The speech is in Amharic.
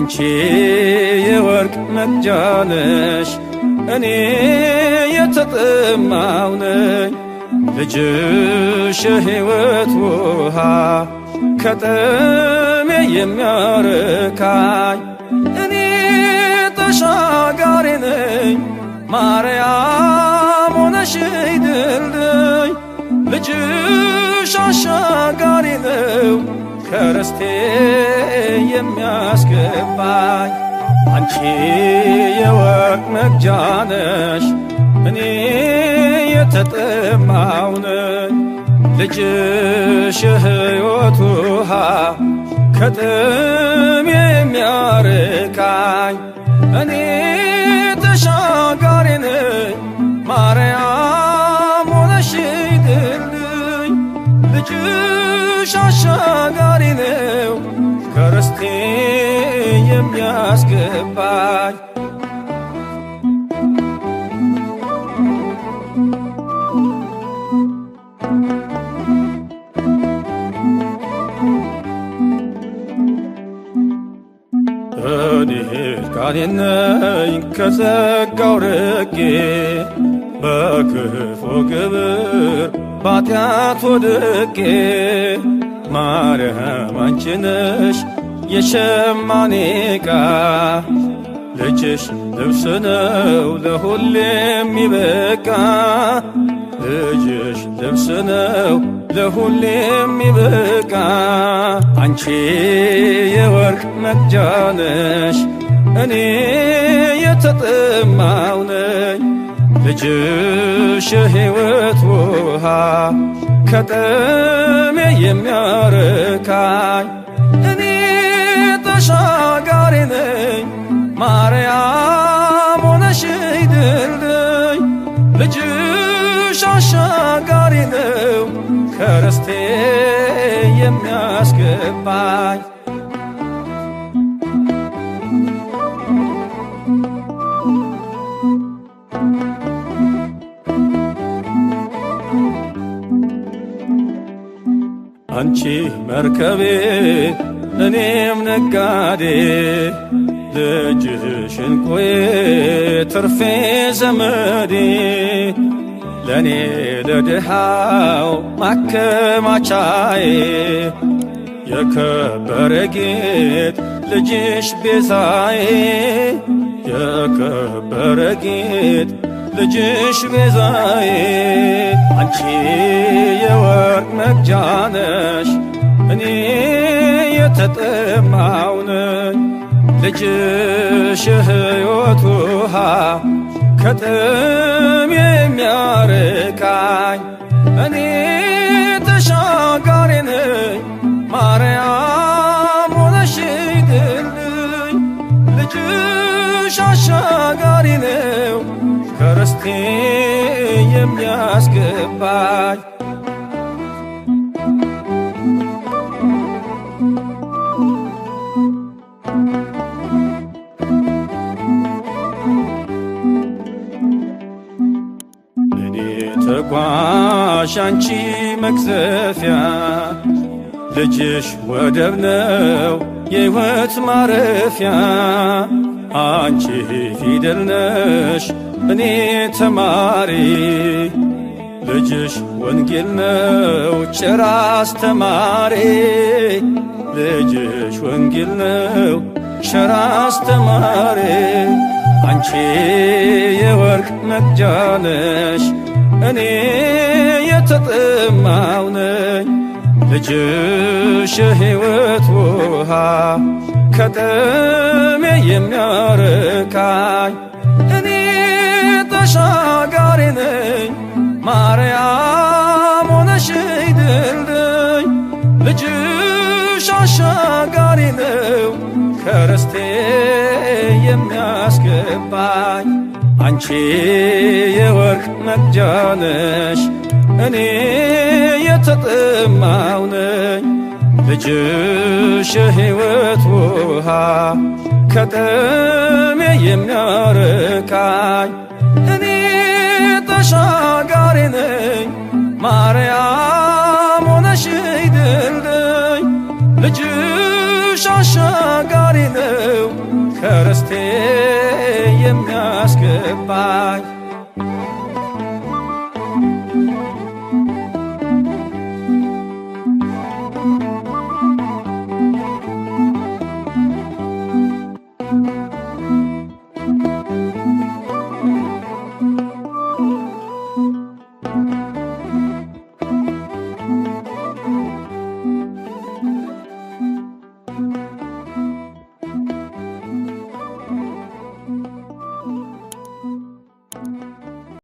አንቺ የወርቅ መቅጃ ነሽ እኔ የተጠማው ነኝ ልጅሽ የሕይወት ውሃ ከጥሜ የሚያረካኝ እኔ ተሻጋሪ ነኝ ማርያም ሆነሽኝ ድልድይ ልጅሽ አሻጋሪ ነው ከርስቴ የሚያስገባኝ አንቺ የወርቅ መቅጃ ነሽ እኔ የተጠማው ነኝ ልጅሽ የሕይወት ውሃ ከጥሜ የሚያረካኝ እኔ ተሻጋሪ ነኝ ማርያም ሆነሽኝ ድልድይ ልጅሽ አሻጋሪ ነው ከርስቴ የሚያስገባኝ እኔ ሕርቃኔን ነኝ ከጸጋው ርቄ በክፉ ግብር ባጢአት ወድቄ ማርያም አንቺ ነሽ የሸማኔ ዕቃ ልጅሽ ልብስ ነው ለሁሌ የሚበቃ ልጅሽ ልብስ ነው ለሁሌ የሚበቃ አንቺ የወርቅ መቅጃ ነሽ እኔ የተጠማው ነኝ ልጅሽ የሕይወት ውሃ ከጥሜ የሚያረካኝ እኔ ተሻጋሪ ነኝ ማርያም ሆነሽኝ ድልድይ ልጅሽ አሻጋሪ ነው ከርስቴ የሚያስገባኝ አንቺ መርከቤ እኔም ነጋዴ ልጅሽ እንቁዬ ትርፌ ዘመዴ ለኔ ለድሃው ማከማቻዬ የከበረ ጌጥ ልጅሽ ቤዛዬ የከበረ ጌጥ ልጅሽ ቤዛዬ አንቺ የወርቅ መቅጃ ነሽ እኔ የተጠማው ነኝ ልጅሽ የሕይወት ውሃ ከጥሜ የሚያረካኝ እኔ ተሻጋሪ ነኝ ማርያም ሆነሽኝ ድልድይ ልጅሽ አሻጋሪ ነው ከርስቴ የሚያስገባኝ ተጓዥ አንቺ መቅዘፊያ ልጅሽ ወደብ ነው የሕይወት ማረፊያ አንቺ ፊደል ነሽ እኔ ተማሪ ልጅሽ ወንጌል ነው ጭራ አስተማሪ ልጅሽ ወንጌል ነው ጭራ አስተማሪ አንቺ የወርቅ መቅጃ ነሽ እኔ የተጠማው ነኝ ልጅሽ የሕይወት ውሃ ከጥሜ የሚያረካኝ እኔ ተሻጋሪ ነኝ ማርያም ሆነሽኝ ድልድይ ልጅሽ አሻጋሪ ነው ከርስቴ የሚያስገባኝ አንቺ የወርቅ መቅጃ ነሽ እኔ የተጠማው ነኝ ልጅሽ የሕይወት ውሃ ከጥሜ የሚያረካኝ እኔ ተሻጋሪ ነኝ ማርያም ሆነሽኝ ድልድይ ልጅሽ አሻጋሪ ነው ውስጤ የሚያስገባኝ